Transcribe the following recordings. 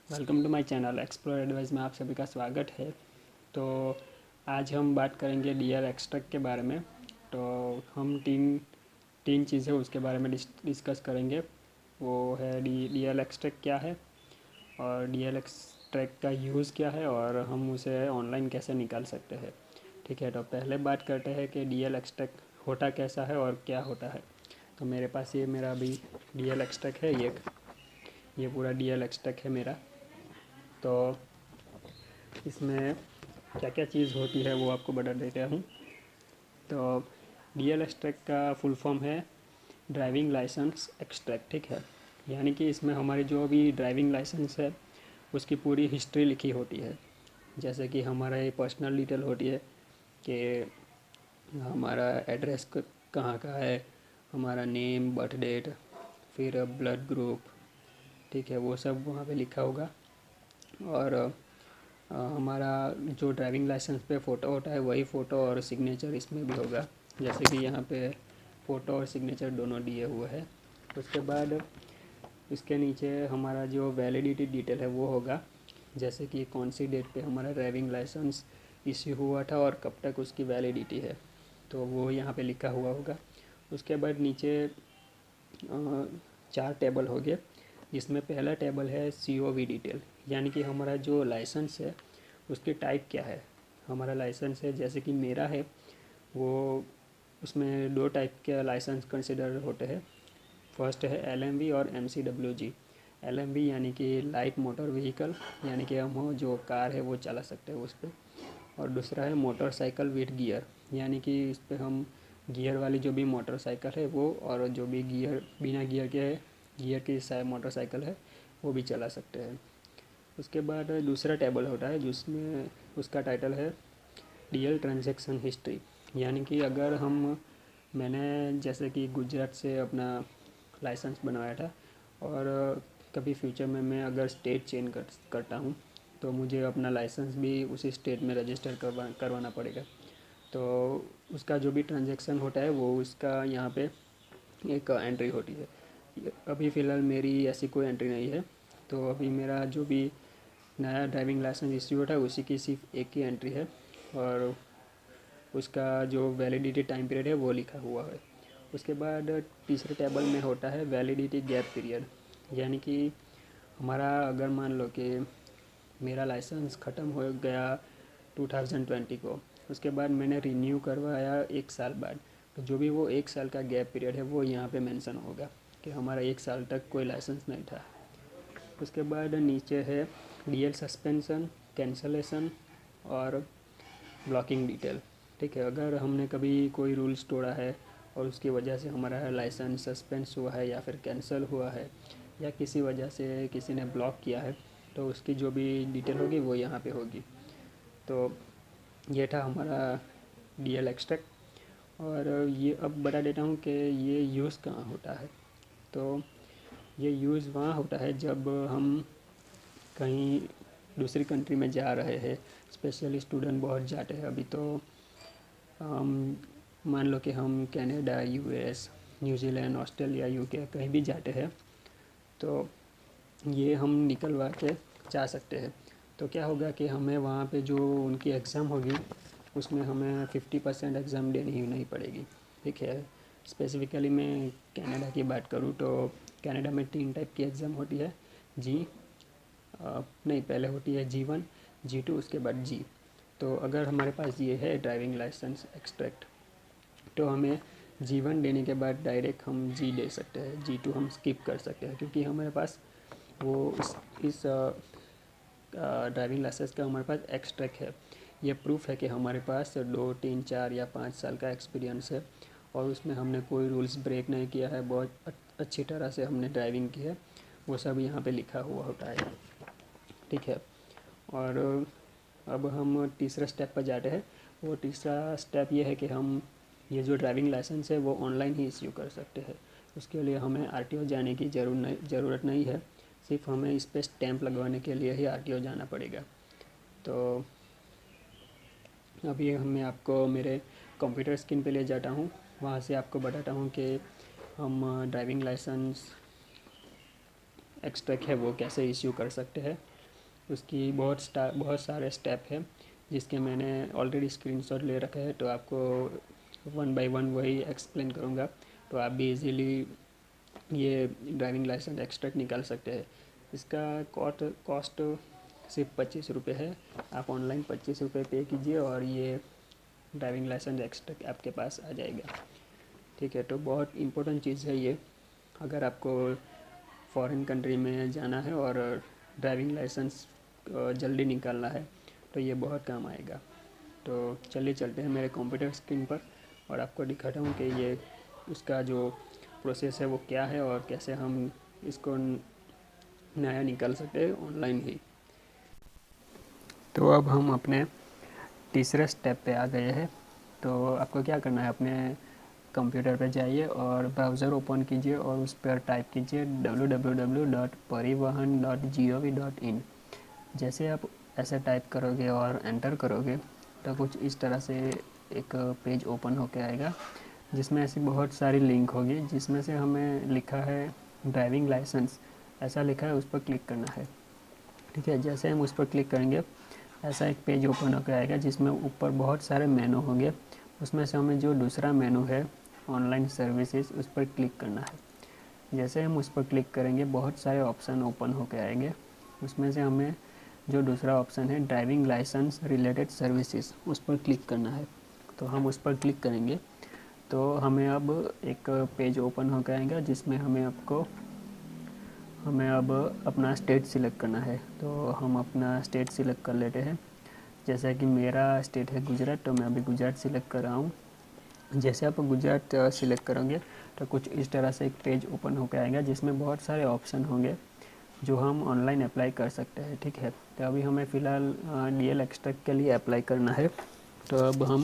Welcome to my channel explore advice में आप सभी का स्वागत है। तो आज हम बात करेंगे डीएल एक्सट्रैक्ट के बारे में। तो हम तीन तीन चीज़ें उसके बारे में डिस्कस करेंगे। वो है डीएल एक्सट्रैक्ट क्या है, और डीएल एक्सट्रैक्ट का यूज़ क्या है, और हम उसे ऑनलाइन कैसे निकाल सकते हैं। ठीक है, तो पहले बात करते हैं कि डीएल एक्सट्रैक्ट होता कैसा है और क्या होता है। तो मेरे पास ये मेरा अभी डीएल एक्सट्रैक्ट है, ये पूरा डीएल एक्सट्रैक्ट है मेरा। तो इसमें क्या क्या चीज़ होती है वो आपको बता देता हूँ। तो डीएल एक्सट्रैक्ट का फुल फॉर्म है ड्राइविंग लाइसेंस एक्सट्रैक्ट। ठीक है, यानी कि इसमें हमारी जो भी ड्राइविंग लाइसेंस है उसकी पूरी हिस्ट्री लिखी होती है। जैसे कि हमारा ये पर्सनल डिटेल होती है कि हमारा एड्रेस कहाँ का है, हमारा नेम, बर्थ डेट, फिर ब्लड ग्रुप। ठीक है, वो सब वहाँ पे लिखा होगा। और हमारा जो ड्राइविंग लाइसेंस पे फ़ोटो होता है वही फ़ोटो और सिग्नेचर इसमें भी होगा। जैसे कि यहाँ पे फ़ोटो और सिग्नेचर दोनों दिए हुए हैं। उसके बाद इसके नीचे हमारा जो वैलिडिटी डिटेल है वो होगा, जैसे कि कौन सी डेट पे हमारा ड्राइविंग लाइसेंस इश्यू हुआ था और कब तक उसकी वैलिडिटी है, तो वो यहाँ पे लिखा हुआ होगा। उसके बाद नीचे चार टेबल हो गए, जिसमें पहला टेबल है COV डिटेल, यानी कि हमारा जो लाइसेंस है उसकी टाइप क्या है। हमारा लाइसेंस है जैसे कि मेरा है, वो उसमें दो टाइप के लाइसेंस कंसिडर होते हैं। फर्स्ट है LMV और MCWG। LMV यानी कि लाइट मोटर व्हीकल, यानी कि हम जो कार है वो चला सकते हैं उस पर। और दूसरा है मोटरसाइकिल विद गियर, यानी कि इस पर हम गियर वाली जो भी मोटरसाइकिल है वो, और जो भी गियर बिना गियर की मोटरसाइकिल है वो भी चला सकते हैं। उसके बाद दूसरा टेबल होता है जिसमें उसका टाइटल है डीएल ट्रांजैक्शन हिस्ट्री, यानी कि अगर मैंने जैसे कि गुजरात से अपना लाइसेंस बनवाया था, और कभी फ्यूचर में मैं अगर स्टेट चेंज करता हूँ तो मुझे अपना लाइसेंस भी उसी स्टेट में रजिस्टर करवाना पड़ेगा। तो उसका जो भी ट्रांजैक्शन होता है वो उसका यहाँ पे एक एंट्री होती है। अभी फ़िलहाल मेरी ऐसी कोई एंट्री नहीं है, तो अभी मेरा जो भी नया ड्राइविंग लाइसेंस इश्यू होता है उसी की सिर्फ एक ही एंट्री है, और उसका जो वैलिडिटी टाइम पीरियड है वो लिखा हुआ है। उसके बाद तीसरे टेबल में होता है वैलिडिटी गैप पीरियड, यानी कि हमारा अगर मान लो कि मेरा लाइसेंस ख़त्म हो गया 2020 को, उसके बाद मैंने रिन्यू करवाया एक साल बाद, तो जो भी वो एक साल का गैप पीरियड है वो यहाँ पे मेंशन होगा कि हमारा एक साल तक कोई लाइसेंस नहीं था। उसके बाद नीचे है डीएल सस्पेंशन, कैंसलेशन और ब्लॉकिंग डिटेल। ठीक है, अगर हमने कभी कोई रूल्स तोड़ा है और उसकी वजह से हमारा लाइसेंस सस्पेंस हुआ है या फिर कैंसिल हुआ है, या किसी वजह से किसी ने ब्लॉक किया है, तो उसकी जो भी डिटेल होगी वो यहाँ पे होगी। तो ये था हमारा डीएल एक्सट्रैक्ट। और ये अब बता देता हूँ कि ये यूज़ कहाँ होता है। तो ये यूज़ वहाँ होता है जब हम कहीं दूसरी कंट्री में जा रहे हैं। स्पेशली स्टूडेंट बहुत जाते हैं अभी। तो हम मान लो कि हम Canada, US, New Zealand, Australia, UK कहीं भी जाते हैं, तो ये हम निकलवा के जा सकते हैं। तो क्या होगा कि हमें वहाँ पे जो उनकी एग्ज़ाम होगी उसमें हमें 50% एग्ज़ाम देनी ही नहीं पड़ेगी। ठीक है, स्पेसिफ़िकली मैं कनाडा की बात करूँ तो कनाडा में तीन टाइप की एग्ज़ाम होती है। जी नहीं, पहले होती है G1, G2, उसके बाद G। तो अगर हमारे पास ये है ड्राइविंग लाइसेंस एक्सट्रैक्ट, तो हमें G1 देने के बाद डायरेक्ट हम G दे सकते हैं, G2 हम स्किप कर सकते हैं, क्योंकि हमारे पास वो इस ड्राइविंग लाइसेंस का हमारे पास एक्सट्रैक्ट है। ये प्रूफ है कि हमारे पास 2, 3, 4 या 5 साल का एक्सपीरियंस है, और उसमें हमने कोई रूल्स ब्रेक नहीं किया है, बहुत अच्छी तरह से हमने ड्राइविंग की है, वो सब यहाँ पे लिखा हुआ होता है। ठीक है, और अब हम तीसरे स्टेप पर जाते हैं। वो तीसरा स्टेप ये है कि हम ये जो ड्राइविंग लाइसेंस है वो ऑनलाइन ही इश्यू कर सकते हैं। उसके लिए हमें RTO जाने की ज़रूरत नहीं है, सिर्फ हमें इस पर स्टैंप लगवाने के लिए ही RTO जाना पड़ेगा। तो अभी मैं आपको मेरे कंप्यूटर स्क्रीन पे ले जाता हूँ, वहाँ से आपको बताता हूँ कि हम ड्राइविंग लाइसेंस एक्सट्रैक्ट है वो कैसे इश्यू कर सकते हैं। उसकी बहुत सारे स्टेप हैं जिसके मैंने ऑलरेडी स्क्रीनशॉट ले रखे हैं, तो आपको वन बाय वन वही एक्सप्लेन करूँगा, तो आप भी इजीली ये ड्राइविंग लाइसेंस एक्सट्रैक्ट निकाल सकते हैं। इसका कॉस्ट सिर्फ 25 रुपये है। आप ऑनलाइन 25 रुपये पे कीजिए और ये ड्राइविंग लाइसेंस एक्सट्रैक्ट आपके पास आ जाएगा। ठीक है, तो बहुत इम्पोर्टेंट चीज़ है ये। अगर आपको फॉरेन कंट्री में जाना है और ड्राइविंग लाइसेंस जल्दी निकालना है तो ये बहुत काम आएगा। तो चलिए चलते हैं मेरे कंप्यूटर स्क्रीन पर और आपको दिखाता हूँ कि ये उसका जो प्रोसेस है वो क्या है और कैसे हम इसको नया निकाल सकते हैं ऑनलाइन ही। तो अब हम अपने तीसरे स्टेप पे आ गए हैं। तो आपको क्या करना है, अपने कंप्यूटर पे जाइए और ब्राउज़र ओपन कीजिए और उस पर टाइप कीजिए www.parivahan.gov.in। जैसे आप ऐसे टाइप करोगे और एंटर करोगे तो कुछ इस तरह से एक पेज ओपन होके आएगा जिसमें ऐसी बहुत सारी लिंक होगी, जिसमें से हमें लिखा है ड्राइविंग लाइसेंस, ऐसा लिखा है, उस पर क्लिक करना है। ठीक है, जैसे हम उस पर क्लिक करेंगे ऐसा एक पेज ओपन होकर आएगा जिसमें ऊपर बहुत सारे मेनू होंगे। उसमें से हमें जो दूसरा मेनू है ऑनलाइन सर्विसेज, उस पर क्लिक करना है। जैसे हम उस पर क्लिक करेंगे बहुत सारे ऑप्शन ओपन होकर आएंगे। उसमें से हमें जो दूसरा ऑप्शन है ड्राइविंग लाइसेंस रिलेटेड सर्विसेज, उस पर क्लिक करना है। तो हम उस पर क्लिक करेंगे तो हमें अब एक पेज ओपन होकर आएगा जिसमें हमें अब अपना स्टेट सिलेक्ट करना है। तो हम अपना स्टेट सिलेक्ट कर लेते हैं। जैसा कि मेरा स्टेट है गुजरात, तो मैं अभी गुजरात सिलेक्ट कर रहा हूँ। जैसे आप गुजरात सिलेक्ट करोगे तो कुछ इस तरह से एक पेज ओपन होकर आएगा जिसमें बहुत सारे ऑप्शन होंगे जो हम ऑनलाइन अप्लाई कर सकते हैं। ठीक है, तो अभी हमें फ़िलहाल DL एक्सट्रैक्ट के लिए अप्लाई करना है। तो अब हम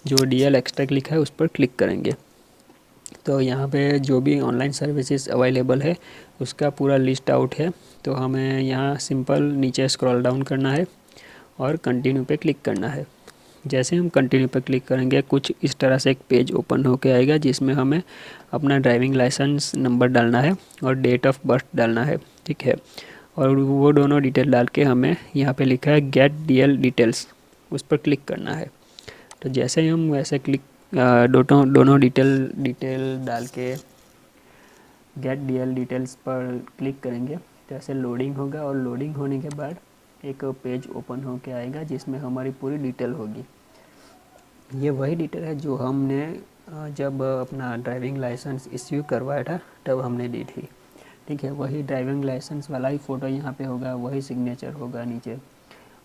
जो DL एक्सट्रैक्ट लिखा है उस पर क्लिक करेंगे। तो यहाँ पे जो भी ऑनलाइन सर्विसेज अवेलेबल है उसका पूरा लिस्ट आउट है। तो हमें यहाँ सिंपल नीचे स्क्रॉल डाउन करना है और कंटिन्यू पे क्लिक करना है। जैसे हम कंटिन्यू पे क्लिक करेंगे कुछ इस तरह से एक पेज ओपन होके आएगा जिसमें हमें अपना ड्राइविंग लाइसेंस नंबर डालना है और डेट ऑफ बर्थ डालना है। ठीक है, और वो दोनों डिटेल डाल के हमें यहाँ पे लिखा है गेट DL डिटेल्स, उस पर क्लिक करना है। तो जैसे ही हम वैसे क्लिक दोनों डिटेल डाल के गेट DL डिटेल्स पर क्लिक करेंगे तो ऐसे लोडिंग होगा और लोडिंग होने के बाद एक पेज ओपन होके आएगा जिसमें हमारी पूरी डिटेल होगी। ये वही डिटेल है जो हमने जब अपना ड्राइविंग लाइसेंस इश्यू करवाया था तब हमने दी थी। ठीक है, वही ड्राइविंग लाइसेंस वाला ही फ़ोटो यहाँ पे होगा, वही सिग्नेचर होगा नीचे,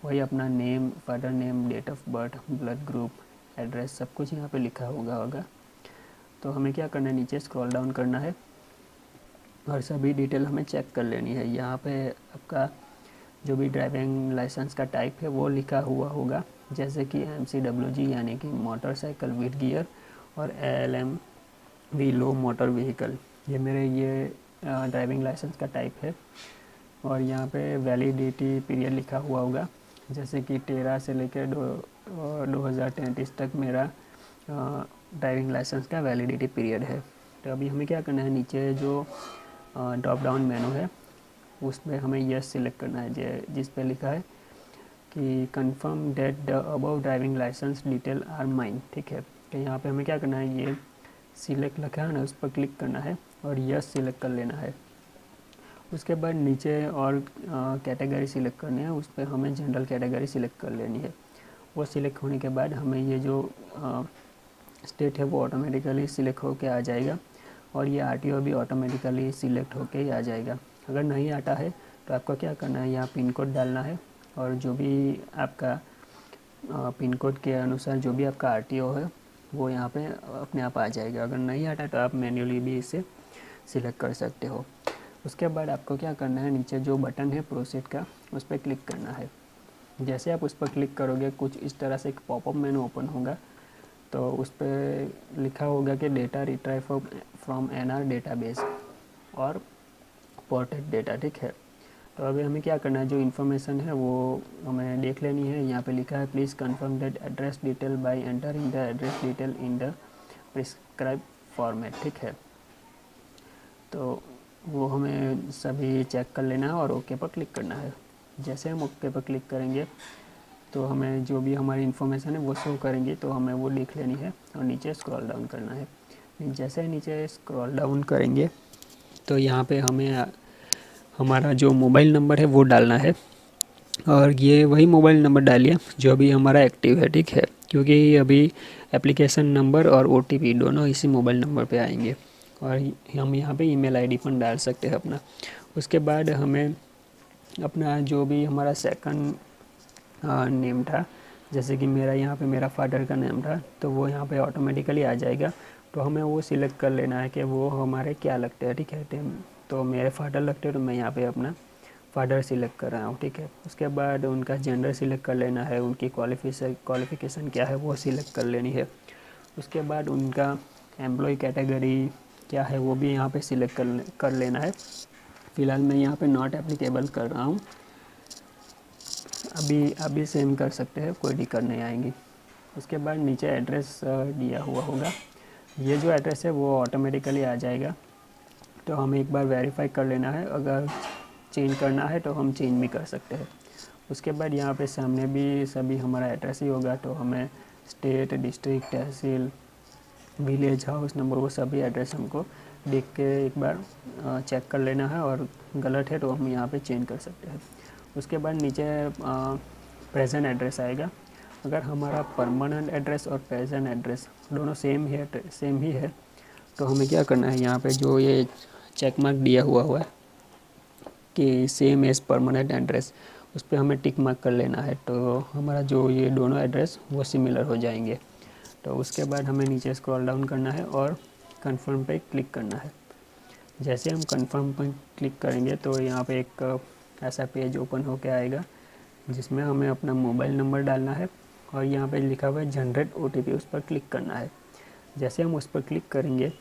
वही अपना name, father name, date of birth, blood group, address, सब कुछ यहाँ पे लिखा होगा। तो हमें क्या करना है, नीचे स्क्रॉल डाउन करना है और सभी डिटेल हमें चेक कर लेनी है। यहाँ पे आपका जो भी ड्राइविंग लाइसेंस का टाइप है वो लिखा हुआ होगा, जैसे कि MCWG यानी कि मोटरसाइकिल विद गियर और LMV लो मोटर व्हीकल, ये मेरे ड्राइविंग लाइसेंस का टाइप है। और यहाँ पे वैलिडिटी पीरियड लिखा हुआ होगा, जैसे कि 13 से लेकर 2033 तक मेरा ड्राइविंग लाइसेंस का वैलिडिटी पीरियड है। तो अभी हमें क्या करना है, नीचे जो ड्रॉप डाउन मेनू है उसमें हमें यस सिलेक्ट करना है, जिस पे लिखा है कि confirm that the above driving licence detail are mine. ठीक है, तो यहाँ पे हमें क्या करना है, ये सिलेक्ट लिखा है ना, उस पर क्लिक करना है और यस सिलेक्ट कर लेना है। उसके बाद नीचे और कैटेगरी सिलेक्ट करनी है, उस पर हमें जनरल कैटेगरी सिलेक्ट कर लेनी है। वो सिलेक्ट होने के बाद हमें ये जो स्टेट है वो ऑटोमेटिकली सिलेक्ट होके आ जाएगा और ये RTO भी ऑटोमेटिकली सिलेक्ट होके ही आ जाएगा। अगर नहीं आता है तो आपको क्या करना है, यहाँ पिन कोड डालना है और जो भी आपका पिन कोड के अनुसार जो भी आपका RTO है वो यहाँ पे अपने आप आ जाएगा। अगर नहीं आता तो आप मैन्युअली भी इसे सिलेक्ट कर सकते हो। उसके बाद आपको क्या करना है, नीचे जो बटन है प्रोसीड का, उस पर क्लिक करना है। जैसे आप उस पर क्लिक करोगे कुछ इस तरह से एक पॉपअप मेनू ओपन होगा। तो उस पर लिखा होगा कि data retrieve from NR database और पोर्टेड डेटा। ठीक है, तो अभी हमें क्या करना है, जो इन्फॉर्मेशन है वो हमें देख लेनी है। यहाँ पे लिखा है please confirm that address detail bye entering the address detail in the prescribe format. ठीक है, तो वो हमें सभी चेक कर लेना है और ओके पर क्लिक करना है। जैसे हम ओके पर क्लिक करेंगे तो हमें जो भी हमारी इन्फॉर्मेशन है वो शो करेंगी, तो हमें वो लिख लेनी है और नीचे स्क्रॉल डाउन करना है। जैसे नीचे स्क्रॉल डाउन करेंगे तो यहाँ पे हमें हमारा जो मोबाइल नंबर है वो डालना है, और ये वही मोबाइल नंबर डालिए जो अभी हमारा एक्टिव है, ठीक है, क्योंकि अभी एप्लीकेशन नंबर और OTP दोनों इसी मोबाइल नंबर पे आएंगे। और हम यहाँ पे ईमेल आईडी पण डाल सकते हैं अपना। उसके बाद हमें अपना जो भी हमारा सेकंड नेम था, जैसे कि मेरा यहाँ पे मेरा फादर का नेम था, तो वो यहाँ पे ऑटोमेटिकली आ जाएगा। तो हमें वो सिलेक्ट कर लेना है कि वो हमारे क्या लगते हैं, ठीक है। तो मेरे फादर लगते हैं तो मैं यहाँ पे अपना फादर सिलेक्ट कर रहा हूँ, ठीक है। उसके बाद उनका जेंडर सिलेक्ट कर लेना है, उनकी क्वालिफ़िकेशन क्या है वो सिलेक्ट कर लेनी है। उसके बाद उनका एम्प्लॉय कैटेगरी क्या है वो भी यहाँ पे सिलेक्ट कर लेना है। फ़िलहाल मैं यहाँ पे नॉट एप्लीकेबल कर रहा हूँ, अभी सेम कर सकते हैं, कोई दिक्कत नहीं आएगी। उसके बाद नीचे एड्रेस दिया हुआ होगा, ये जो एड्रेस है वो ऑटोमेटिकली आ जाएगा। तो हमें एक बार वेरीफाई कर लेना है, अगर चेंज करना है तो हम चेंज भी कर सकते हैं। उसके बाद यहाँ पे सामने भी सभी हमारा एड्रेस ही होगा, तो हमें स्टेट, डिस्ट्रिक्ट, तहसील, विलेज, हाउस नंबर, वो सभी एड्रेस हमको देख के एक बार चेक कर लेना है, और गलत है तो हम यहाँ पे चेंज कर सकते हैं। उसके बाद नीचे प्रेजेंट एड्रेस आएगा। अगर हमारा परमानेंट एड्रेस और प्रेजेंट एड्रेस दोनों सेम ही है तो हमें क्या करना है, यहाँ पे जो ये चेक मार्क दिया हुआ है कि सेम एज परमानेंट एड्रेस, उस पर हमें टिक मार्क कर लेना है। तो हमारा जो ये दोनों एड्रेस वो सिमिलर हो जाएंगे। तो उसके बाद हमें नीचे स्क्रॉल डाउन करना है और कंफर्म पे क्लिक करना है। जैसे हम कंफर्म पर क्लिक करेंगे तो यहाँ पे एक ऐसा पेज ओपन होकर आएगा जिसमें हमें अपना मोबाइल नंबर डालना है, और यहाँ पे लिखा हुआ है जनरेट OTP, उस पर क्लिक करना है। जैसे हम उस पर क्लिक करेंगे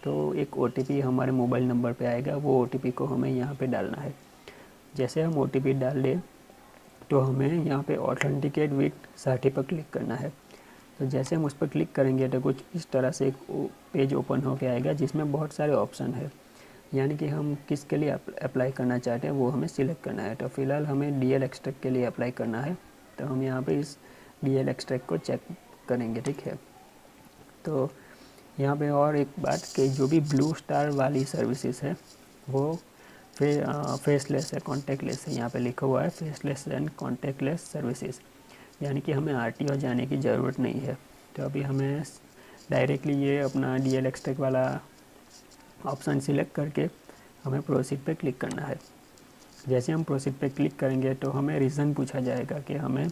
तो एक OTP हमारे मोबाइल नंबर पे आएगा, वो OTP को हमें यहाँ पे डालना है। जैसे हम OTP डाल दें तो हमें यहाँ पे ऑथेंटिकेट विथ सर्टी पर क्लिक करना है। तो जैसे हम उस पर क्लिक करेंगे तो कुछ इस तरह से एक पेज ओपन होकर आएगा जिसमें बहुत सारे ऑप्शन है, यानी कि हम किसके लिए अप्लाई करना चाहते हैं वो हमें सिलेक्ट करना है। तो फ़िलहाल हमें DL एक्सट्रैक्ट के लिए अप्लाई करना है, तो हम यहाँ पे इस DL एक्सट्रैक्ट को चेक करेंगे, ठीक है। तो यहाँ पे और एक बात कि जो भी ब्लू स्टार वाली सर्विसेज है वो फेसलेस है, कॉन्टेक्टलेस है। यहाँ पे लिखा हुआ है फेसलेस एंड कॉन्टेक्टलेस सर्विसेज, यानी कि हमें RTO जाने की ज़रूरत नहीं है। तो अभी हमें डायरेक्टली ये अपना DL एक्सट्रैक्ट वाला ऑप्शन सिलेक्ट करके हमें प्रोसीड पे क्लिक करना है। जैसे हम प्रोसीड पे क्लिक करेंगे तो हमें रीज़न पूछा जाएगा कि हमें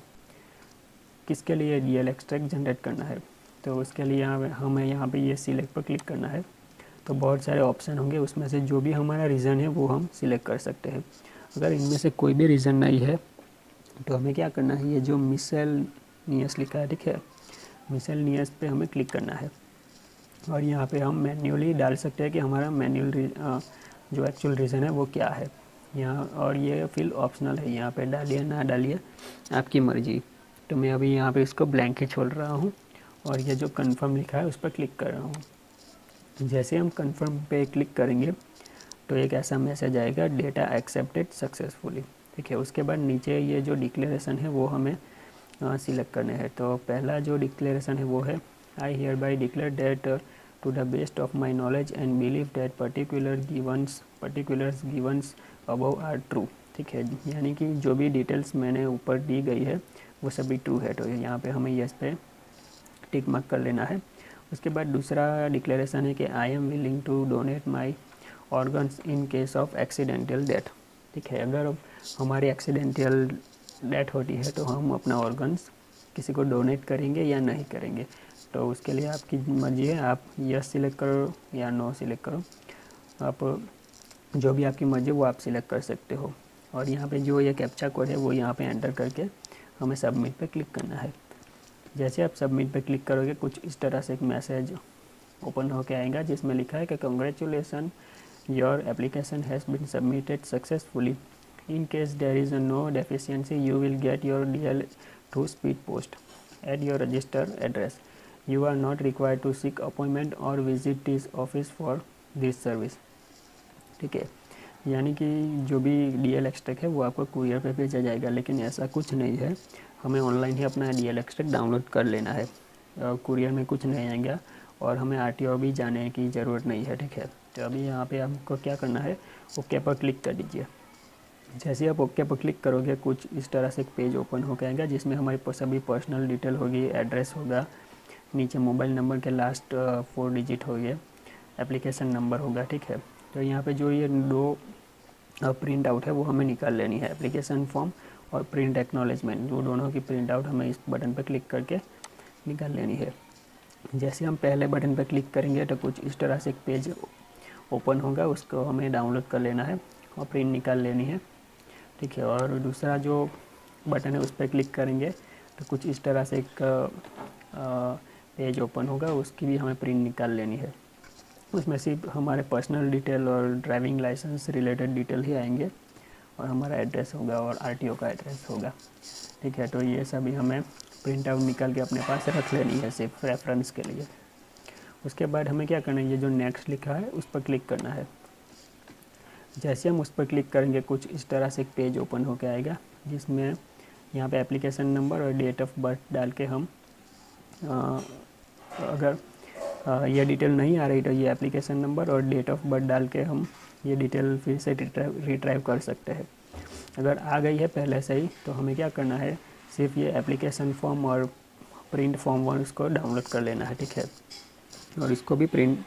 किसके लिए DL एक्सट्रैक्ट जनरेट करना है। तो उसके लिए हमें यहाँ पे ये सिलेक्ट पर क्लिक करना है। तो बहुत सारे ऑप्शन होंगे, उसमें से जो भी हमारा रीज़न है वो हम सिलेक्ट कर सकते हैं। अगर इनमें से कोई भी रीज़न नहीं है तो हमें क्या करना है, ये जो मिसलेनियस लिखा है, ठीक है, मिसलेनियस पे हमें क्लिक करना है। और यहाँ पे हम मैन्युअली डाल सकते हैं कि हमारा जो एक्चुअल रीज़न है वो क्या है यहाँ, और ये फिल ऑप्शनल है, यहाँ पे डालिए ना डालिए आपकी मर्ज़ी। तो मैं अभी यहाँ पे इसको ब्लैंक ही छोड़ रहा हूँ, और ये जो कन्फर्म लिखा है उस पर क्लिक कर रहा हूँ। जैसे हम कन्फर्म पे क्लिक करेंगे तो एक ऐसा मैसेज आएगा, डेटा एक्सेप्टेड सक्सेसफुली, ठीक है। उसके बाद नीचे ये जो डिक्लेरेशन है वो हमें सिलेक्ट करने हैं। तो पहला जो डिक्लेरेशन है वो है, I hereby declare that to the best of my knowledge and believe that particulars givens above are true, ठीक है। यानी कि जो भी डिटेल्स मैंने ऊपर दी गई है वो सभी ट्रू है, तो यहाँ पे हमें यस पे टिक मार्क कर लेना है। उसके बाद दूसरा डिक्लेरेशन है कि I am willing to donate my organs in case of accidental death, ठीक है। अगर हमारी एक्सीडेंटल डेथ होती है तो हम अपना ऑर्गन्स किसी को डोनेट करेंगे या नहीं करेंगे, तो उसके लिए आपकी मर्ज़ी है, आप यस सिलेक्ट करो या नो सिलेक्ट करो, आप जो भी आपकी मर्ज़ी वो आप सिलेक्ट कर सकते हो। और यहाँ पे जो ये कैप्चा कोड है वो यहाँ पे एंटर करके हमें सबमिट पे क्लिक करना है। जैसे आप सबमिट पे क्लिक करोगे कुछ इस तरह से एक मैसेज ओपन होकर आएगा जिसमें लिखा है कि congratulations, your application has been submitted successfully, in case there is no deficiency you will get your DL through speed post at your register address, you are not required to seek appointment और visit this office for this service, ठीक है। यानी कि जो भी DL extract है वो आपको कुरियर पे भेजा जाएगा, लेकिन ऐसा कुछ नहीं है, हमें ऑनलाइन ही अपना DL एक्सट्रैक्ट डाउनलोड कर लेना है। कुरियर में कुछ नहीं आएगा और हमें RTO भी जाने की ज़रूरत नहीं है, ठीक है। तो अभी यहाँ पे आपको क्या करना है, ओके पर क्लिक कर दीजिए। जैसे ही आप ओके पर क्लिक करोगे कुछ इस तरह से एक पेज ओपन हो जाएगा जिसमें हमारी सभी पर्सनल डिटेल होगी, एड्रेस होगा, नीचे मोबाइल नंबर के लास्ट 4 डिजिट हो गए, एप्लीकेशन नंबर होगा, ठीक है। तो यहाँ पे जो ये 2 प्रिंट आउट है वो हमें निकाल लेनी है, एप्लीकेशन फॉर्म और प्रिंट एक्नॉलेजमेंट, जो दोनों की प्रिंट आउट हमें इस बटन पर क्लिक करके निकाल लेनी है। जैसे हम पहले बटन पर क्लिक करेंगे तो कुछ इस तरह से एक पेज ओपन होगा, उसको हमें डाउनलोड कर लेना है और प्रिंट निकाल लेनी है, ठीक है। और दूसरा जो बटन है उस पर क्लिक करेंगे तो कुछ इस तरह से एक पेज ओपन होगा, उसकी भी हमें प्रिंट निकाल लेनी है। उसमें सिर्फ हमारे पर्सनल डिटेल और ड्राइविंग लाइसेंस रिलेटेड डिटेल ही आएंगे और हमारा एड्रेस होगा और RTO का एड्रेस होगा, ठीक है। तो ये सभी हमें प्रिंट आउट निकाल के अपने पास रख लेनी है सिर्फ रेफरेंस के लिए। उसके बाद हमें क्या करना है, ये जो नेक्स्ट लिखा है उस पर क्लिक करना है। जैसे हम उस पर क्लिक करेंगे कुछ इस तरह से एक पेज ओपन होकर आएगा जिसमें यहाँ पे एप्लीकेशन नंबर और डेट ऑफ बर्थ डाल के हम अगर ये डिटेल नहीं आ रही तो ये एप्लीकेशन नंबर और डेट ऑफ बर्थ डाल के हम ये डिटेल फिर से रिट्राइव कर सकते हैं। अगर आ गई है पहले से ही तो हमें क्या करना है, सिर्फ ये एप्लीकेशन फॉर्म और प्रिंट फॉर्म 1 उसको डाउनलोड कर लेना है, ठीक है। और इसको भी प्रिंट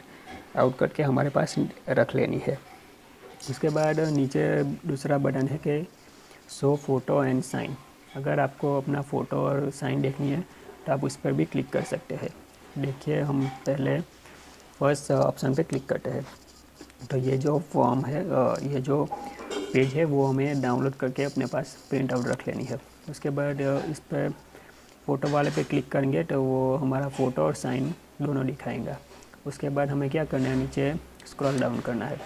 आउट करके हमारे पास रख लेनी है। उसके बाद नीचे दूसरा बटन है कि शो फोटो एंड साइन। अगर आपको अपना फ़ोटो और साइन देखनी है तो आप उस पर भी क्लिक कर सकते हैं। देखिए हम पहले फर्स्ट ऑप्शन पे क्लिक करते हैं तो ये जो फॉर्म है, ये जो पेज है वो हमें डाउनलोड करके अपने पास प्रिंट आउट रख लेनी है। उसके बाद इस पर फ़ोटो वाले पे क्लिक करेंगे तो वो हमारा फ़ोटो और साइन दोनों दिखाएंगा। उसके बाद हमें क्या करना है, नीचे स्क्रॉल डाउन करना है।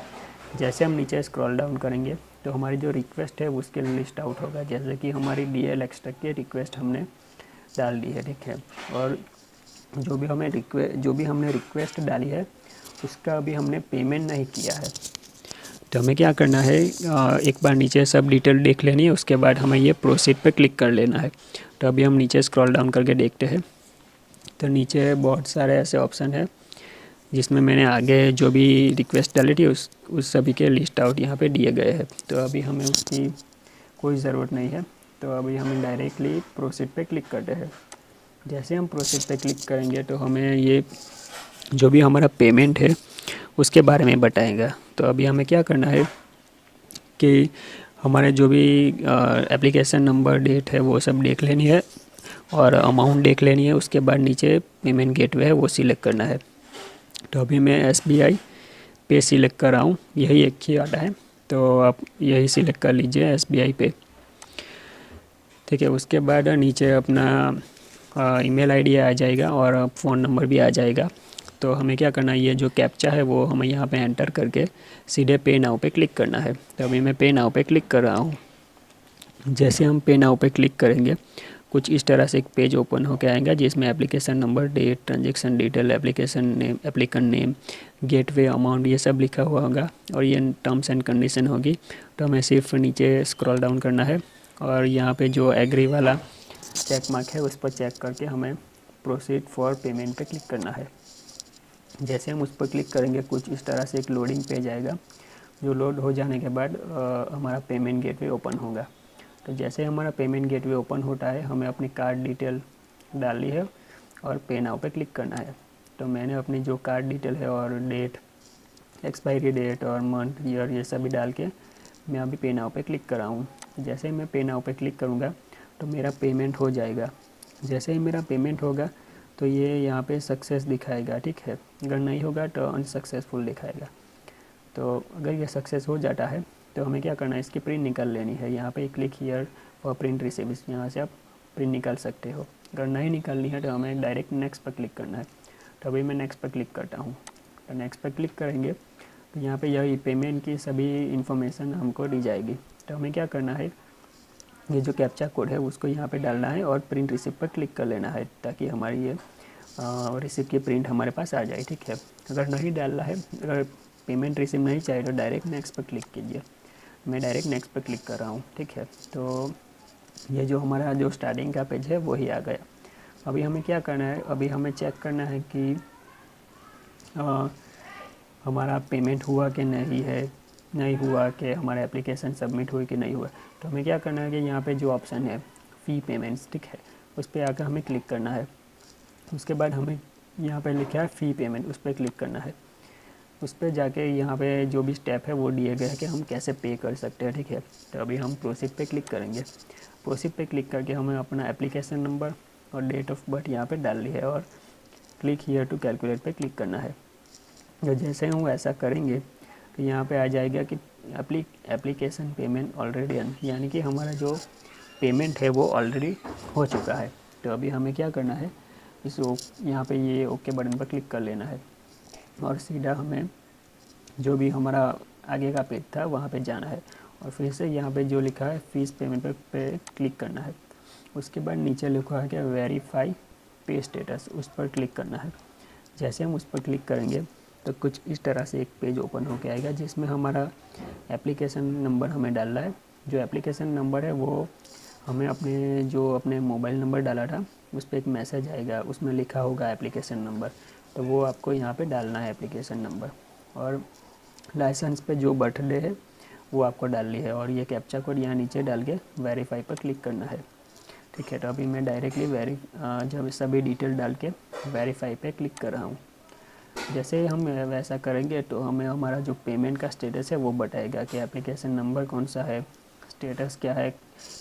जैसे हम नीचे स्क्रॉल डाउन करेंगे तो हमारी जो रिक्वेस्ट है उसके लिस्ट आउट होगा, जैसे कि हमारी DL एक्सट्रैक्ट की रिक्वेस्ट हमने डाल दी है, ठीक है। और जो भी हमने रिक्वेस्ट डाली है उसका अभी हमने पेमेंट नहीं किया है, तो हमें क्या करना है, एक बार नीचे सब डिटेल देख लेनी है। उसके बाद हमें ये प्रोसीड पे क्लिक कर लेना है। तो अभी हम नीचे स्क्रॉल डाउन करके देखते हैं तो नीचे बहुत सारे ऐसे ऑप्शन है जिसमें मैंने आगे जो भी रिक्वेस्ट डाली थी उस सभी के लिस्ट आउट यहाँ पे दिए गए हैं। तो अभी हमें उसकी कोई ज़रूरत नहीं है, तो अभी हम डायरेक्टली प्रोसीड पे क्लिक करते हैं। जैसे हम प्रोसीड पे क्लिक करेंगे तो हमें ये जो भी हमारा पेमेंट है उसके बारे में बताएगा। तो अभी हमें क्या करना है कि हमारे जो भी एप्लीकेशन नंबर, डेट है वो सब देख लेनी है और अमाउंट देख लेनी है। उसके बाद नीचे पेमेंट गेटवे है वो सिलेक्ट करना है। तो अभी मैं SBI पे सिलेक्ट कर रहा हूँ, यही एक ही आता है, तो आप यही सिलेक्ट कर लीजिए SBI पे, ठीक है। उसके बाद नीचे अपना ईमेल आईडी आ जाएगा और फ़ोन नंबर भी आ जाएगा। तो हमें क्या करना है, ये जो कैप्चा है वो हमें यहाँ पे एंटर करके सीधे पे नाउ पे क्लिक करना है। तो अभी मैं पे नाउ पे क्लिक कर रहा हूँ। जैसे हम पे नाउ पे क्लिक करेंगे कुछ इस तरह से एक पेज ओपन होकर आएगा जिसमें application number, date, transaction detail, application name, applicant name, gateway, amount, ये सब लिखा हुआ होगा और ये टर्म्स एंड कंडीशन होगी। तो हमें सिर्फ नीचे स्क्रॉल डाउन करना है और यहाँ पे जो एग्री वाला चेक मार्क है उस पर चेक करके हमें प्रोसीड फॉर पेमेंट पे क्लिक करना है। जैसे हम उस पर क्लिक करेंगे कुछ इस तरह से एक लोडिंग पेज आएगा, जो लोड हो जाने के बाद हमारा पेमेंट गेटवे ओपन होगा। तो जैसे हमारा पेमेंट गेटवे ओपन होता है हमें अपनी कार्ड डिटेल डालनी है और पे नाउ पे क्लिक करना है। तो मैंने अपनी जो कार्ड डिटेल है और डेट, एक्सपायरी डेट और मंथ, ईयर, ये सभी डाल के मैं अभी पे नाउ पे क्लिक कर रहा हूँ। जैसे ही मैं पे नाउ पे क्लिक करूँगा तो मेरा पेमेंट हो जाएगा। जैसे ही मेरा पेमेंट होगा तो ये यहाँ पे सक्सेस दिखाएगा, ठीक है। अगर नहीं होगा तो अनसक्सेसफुल दिखाएगा। तो अगर ये सक्सेस हो जाता है तो हमें क्या करना है, इसकी प्रिंट निकाल लेनी है। यहाँ पे click here for print receive, यहाँ से आप प्रिंट निकाल सकते हो। अगर नहीं निकालनी है तो हमें डायरेक्ट नेक्स्ट पर क्लिक करना है। तो अभी मैं नेक्स्ट पर क्लिक करता हूँ। तो नेक्स्ट पर क्लिक करेंगे तो यहाँ पे यही पेमेंट की सभी इन्फॉर्मेशन हमको दी जाएगी। तो हमें क्या करना है, ये जो कैप्चा कोड है उसको यहाँ पे डालना है और प्रिंट रिसीव पर क्लिक कर लेना है ताकि हमारी ये रिसीव की प्रिंट हमारे पास आ जाए, ठीक है। अगर नहीं डालना है, अगर पेमेंट रिसीव नहीं चाहिए तो डायरेक्ट नेक्स्ट पर क्लिक कीजिए। मैं डायरेक्ट नेक्स्ट पे क्लिक कर रहा हूँ। ठीक है, तो ये जो हमारा जो स्टार्टिंग का पेज है वही आ गया। अभी हमें क्या करना है, अभी हमें चेक करना है कि हमारा पेमेंट हुआ कि नहीं हुआ, कि हमारा एप्लीकेशन सबमिट हुई कि नहीं हुआ। तो हमें क्या करना है कि यहाँ पे जो ऑप्शन है फ़ी पेमेंट्स, ठीक है, उस पर आकर हमें क्लिक करना है। उसके बाद हमें यहाँ पे लिखा है फ़ी पेमेंट, उस पर क्लिक करना है। उस पर जाके यहाँ पे जो भी स्टेप है वो दिए गए हैं कि हम कैसे पे कर सकते हैं। ठीक है, तो अभी हम प्रोसीड पे क्लिक करेंगे। प्रोसीड पे क्लिक करके हमें अपना एप्लीकेशन नंबर और डेट ऑफ बर्थ यहाँ पे डालनी है और क्लिक हियर टू कैलकुलेट पे क्लिक करना है। तो जैसे हम ऐसा करेंगे तो यहाँ पे आ जाएगा कि एप्लीकेशन पेमेंट ऑलरेडी डन, यानी कि हमारा जो पेमेंट है वो ऑलरेडी हो चुका है। तो अभी हमें क्या करना है, यहाँ पे ये ओके बटन पर क्लिक कर लेना है और सीधा हमें जो भी हमारा आगे का पेज था वहाँ पे जाना है और फिर से यहाँ पे जो लिखा है फीस पेमेंट पे क्लिक करना है। उसके बाद नीचे लिखा है कि वेरीफाई पे स्टेटस, उस पर क्लिक करना है। जैसे हम उस पर क्लिक करेंगे तो कुछ इस तरह से एक पेज ओपन होकर आएगा जिसमें हमारा एप्लीकेशन नंबर हमें डालना है। जो एप्लीकेशन नंबर है वो हमें अपने मोबाइल नंबर डाला था उस पर एक मैसेज आएगा, उसमें लिखा होगा एप्लीकेशन नंबर, तो वो आपको यहाँ पे डालना है एप्लीकेशन नंबर। और लाइसेंस पे जो बर्थडे है वो आपको डालनी है और ये कैप्चा कोड यहाँ नीचे डाल के वेरीफाई पर क्लिक करना है। ठीक है, तो अभी मैं डायरेक्टली जब सभी डिटेल डाल के वेरीफाई पे क्लिक कर रहा हूँ। जैसे ही हम वैसा करेंगे तो हमें हमारा जो पेमेंट का स्टेटस है वो बताएगा कि एप्लीकेशन नंबर कौन सा है, स्टेटस क्या है,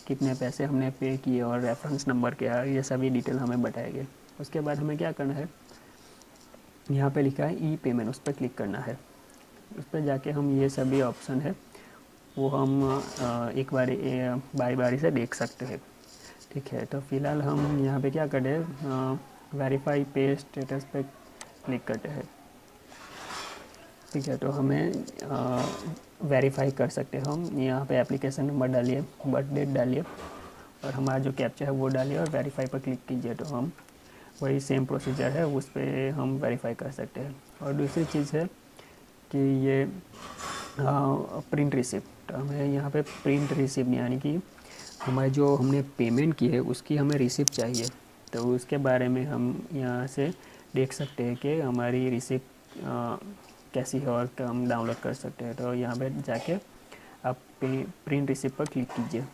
कितने पैसे हमने पे किए और रेफरेंस नंबर क्या है, ये सभी डिटेल हमें बताएंगे। उसके बाद हमें क्या करना है, यहाँ पे लिखा है ई पेमेंट, उस पर क्लिक करना है। उस पर जाके हम ये सभी ऑप्शन है वो हम एक बारी बारी से देख सकते हैं। ठीक है, तो फिलहाल हम यहाँ पे क्या करें, वेरीफाई पे स्टेटस पे क्लिक करते हैं। ठीक है, तो हमें वेरीफाई कर सकते हैं हम। यहाँ पे एप्लीकेशन नंबर डालिए, बर्थ डेट डालिए और हमारा जो कैप्चा है वो डालिए और वेरीफाई पर क्लिक कीजिए, तो हम वही सेम प्रोसीजर है उस पर हम वेरीफाई कर सकते हैं। और दूसरी चीज़ है कि ये प्रिंट रिसिप्ट, तो हमें यहाँ पे प्रिंट रिसिप्ट यानी कि हमारे जो हमने पेमेंट की है उसकी हमें रिसिप्ट चाहिए। तो उसके बारे में हम यहाँ से देख सकते हैं कि हमारी रिसिप्ट कैसी है और हम डाउनलोड कर सकते हैं। तो यहाँ पे जाके आप प्रिंट रिसिप्ट पर क्लिक कीजिए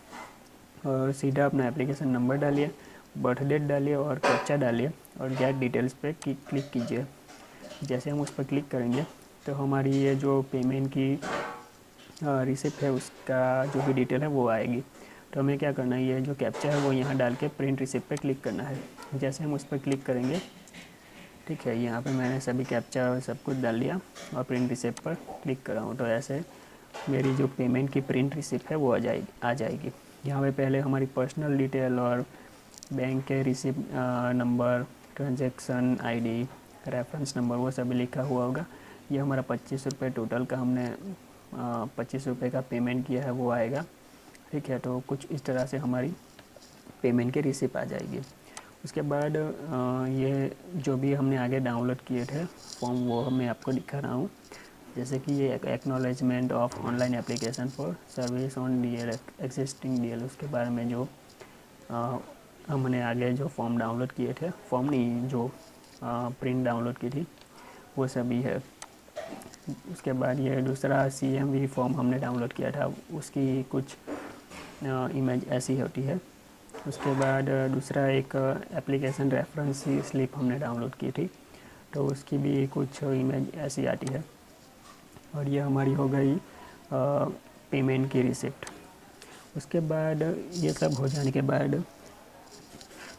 और सीधा अपना एप्लीकेशन नंबर डालिए, बर्थ डेट डालिए और कैप्चा डालिए और गेट डिटेल्स पे क्लिक कीजिए। जैसे हम उस पर क्लिक करेंगे तो हमारी ये जो पेमेंट की रिसिप्ट है उसका जो भी डिटेल है वो आएगी। तो हमें क्या करना है, ये जो कैप्चा है वो यहाँ डाल के प्रिंट रिसिप्ट पे क्लिक करना है। जैसे हम उस पर क्लिक करेंगे, ठीक है, यहाँ पे मैंने सभी कैप्चा सब कुछ डाल दिया और प्रिंट रिसिप्ट पर क्लिक कर रहा हूँ। तो ऐसे मेरी जो पेमेंट की प्रिंट रिसिप्ट है वो आ जाएगी। यहाँ पे पहले हमारी पर्सनल डिटेल और बैंक के receipt number, transaction ID, reference number वो सभी लिखा हुआ होगा। ये हमारा 25 रुपये टोटल का हमने 25 रुपये का पेमेंट किया है वो आएगा। ठीक है, तो कुछ इस तरह से हमारी पेमेंट की रिसिप्ट आ जाएगी। उसके बाद ये जो भी हमने आगे डाउनलोड किए थे फॉर्म वो मैं आपको दिखा रहा हूँ। जैसे कि ये acknowledgement of online application for service on DL existing DL, उसके बारे में जो हमने आगे जो फॉर्म डाउनलोड किए थे, फॉर्म नहीं जो प्रिंट डाउनलोड की थी वो सभी है। उसके बाद ये दूसरा CMV फॉर्म हमने डाउनलोड किया था, उसकी कुछ इमेज ऐसी होती है। उसके बाद दूसरा एक एप्लीकेशन रेफरेंस स्लिप हमने डाउनलोड की थी, तो उसकी भी कुछ इमेज ऐसी आती है। और ये हमारी हो गई पेमेंट की रिसिप्ट। उसके बाद ये सब हो जाने के बाद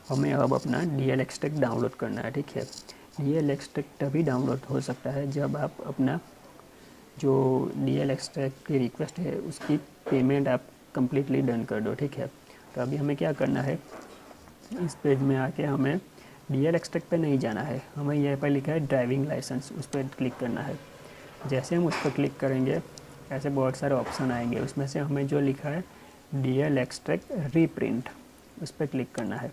हमें अब अपना DL एक्सट्रैक्ट डाउनलोड करना है। ठीक है, DL एक्सट्रैक्ट तभी डाउनलोड हो सकता है जब आप अपना जो DL एक्सट्रैक्ट की रिक्वेस्ट है उसकी पेमेंट आप कम्प्लीटली डन कर दो। ठीक है, तो अभी हमें क्या करना है, इस पेज में आके हमें DL एक्सट्रैक्ट पे नहीं जाना है, हमें यहाँ पर लिखा है ड्राइविंग लाइसेंस, उस पर क्लिक करना है। जैसे हम उस पर क्लिक करेंगे ऐसे बहुत सारे ऑप्शन आएंगे, उसमें से हमें जो लिखा है DL एक्सट्रैक्ट रीप्रिंट, उस पर क्लिक करना है।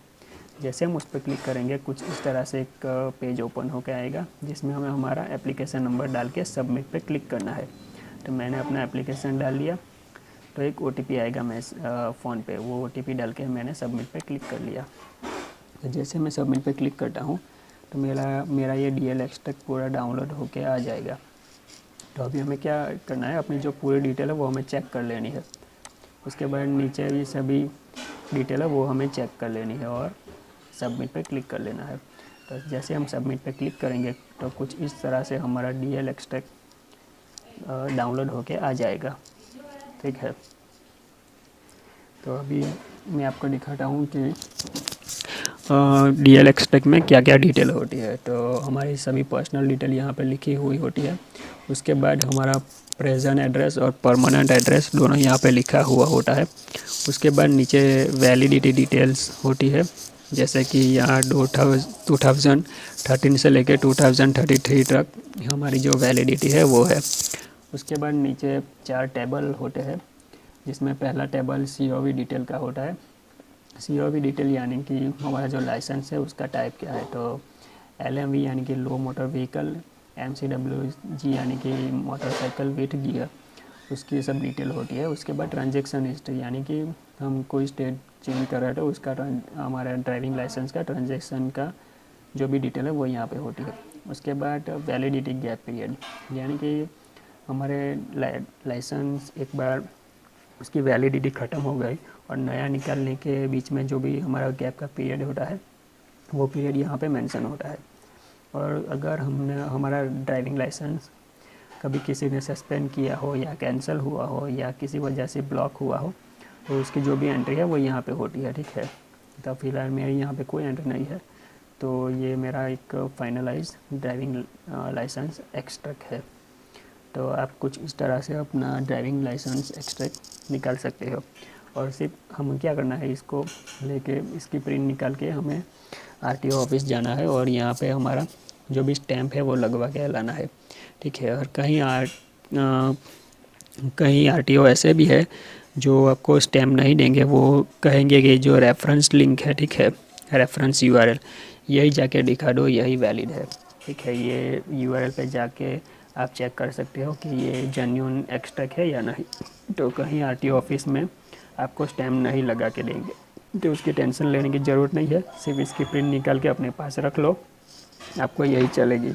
जैसे हम उस पर क्लिक करेंगे कुछ इस तरह से एक पेज ओपन होकर आएगा जिसमें हमें हमारा एप्लीकेशन नंबर डाल के सबमिट पे क्लिक करना है। तो मैंने अपना एप्लीकेशन डाल लिया, तो एक OTP आएगा फ़ोन पे, वो OTP डाल के मैंने सबमिट पे क्लिक कर लिया। तो जैसे मैं सबमिट पे क्लिक करता हूँ तो मेरा ये DL एक्सट्रैक्ट पूरा डाउनलोड होके आ जाएगा। तो अभी हमें क्या करना है, अपनी जो पूरी डिटेल है वो हमें चेक कर लेनी है। उसके बाद नीचे भी सभी डिटेल है वो हमें चेक कर लेनी है और सबमिट पे क्लिक कर लेना है। तो जैसे हम सबमिट पे क्लिक करेंगे तो कुछ इस तरह से हमारा DL एक्सट्रैक्ट डाउनलोड होके आ जाएगा। ठीक है, तो अभी मैं आपको दिखाता हूँ कि DL एक्सट्रैक्ट में क्या क्या डिटेल होती है। तो हमारी सभी पर्सनल डिटेल यहाँ पे लिखी हुई होती है। उसके बाद हमारा प्रेजेंट एड्रेस और परमानेंट एड्रेस दोनों यहाँ पे लिखा हुआ होता है। उसके बाद नीचे वैलिडिटी डिटेल्स होती है, जैसे कि यहाँ 2013 से लेके 2033 तक हमारी जो वैलिडिटी है वो है। उसके बाद नीचे 4 टेबल होते हैं, जिसमें पहला टेबल COV डिटेल का होता है। COV डिटेल यानी कि हमारा जो लाइसेंस है उसका टाइप क्या है। तो LMV यानी कि लो मोटर व्हीकल, MCWG यानी कि मोटरसाइकिल विथ गियर, उसकी सब डिटेल होती है। उसके बाद ट्रांजैक्शन हिस्ट्री यानी कि हम कोई स्टेट चेंज कर रहे थे उसका हमारा ड्राइविंग लाइसेंस का ट्रांजैक्शन का जो भी डिटेल है वो यहाँ पे होती है। उसके बाद वैलिडिटी गैप पीरियड यानी कि हमारे लाइसेंस एक बार उसकी वैलिडिटी ख़त्म हो गई और नया निकालने के बीच में जो भी हमारा गैप का पीरियड होता है वो पीरियड यहाँ पे मेंशन होता है। और अगर हमने हमारा ड्राइविंग लाइसेंस कभी किसी ने सस्पेंड किया हो या कैंसिल हुआ हो या किसी वजह से ब्लॉक हुआ हो तो उसकी जो भी एंट्री है वो यहाँ पे होती है। ठीक है, तो फिलहाल मेरी यहाँ पे कोई एंट्री नहीं है। तो ये मेरा एक फाइनलाइज ड्राइविंग लाइसेंस एक्सट्रैक्ट है। तो आप कुछ इस तरह से अपना ड्राइविंग लाइसेंस एक्सट्रैक्ट निकाल सकते हो। और सिर्फ हमें क्या करना है, इसको लेके इसकी प्रिंट निकाल के हमें RTO ऑफिस जाना है और यहाँ पे हमारा जो भी स्टैम्प है वो लगवा के लाना है। ठीक है, और कहीं RTO ऐसे भी है जो आपको स्टैम्प नहीं देंगे, वो कहेंगे कि जो रेफरेंस लिंक है, ठीक है, रेफरेंस URL यही जाके दिखा दो, यही वैलिड है। ठीक है, ये URL पे जाके आप चेक कर सकते हो कि ये जेन्युइन एक्सट्रैक्ट है या नहीं। तो कहीं RTO ऑफिस में आपको स्टैम्प नहीं लगा के देंगे, तो उसकी टेंशन लेने की ज़रूरत नहीं है। सिर्फ इसकी प्रिंट निकाल के अपने पास रख लो, आपको यही चलेगी।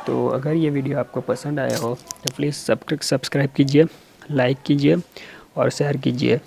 तो अगर ये वीडियो आपको पसंद आया हो तो प्लीज़ सब्सक्राइब कीजिए, लाइक कीजिए और शेयर कीजिए।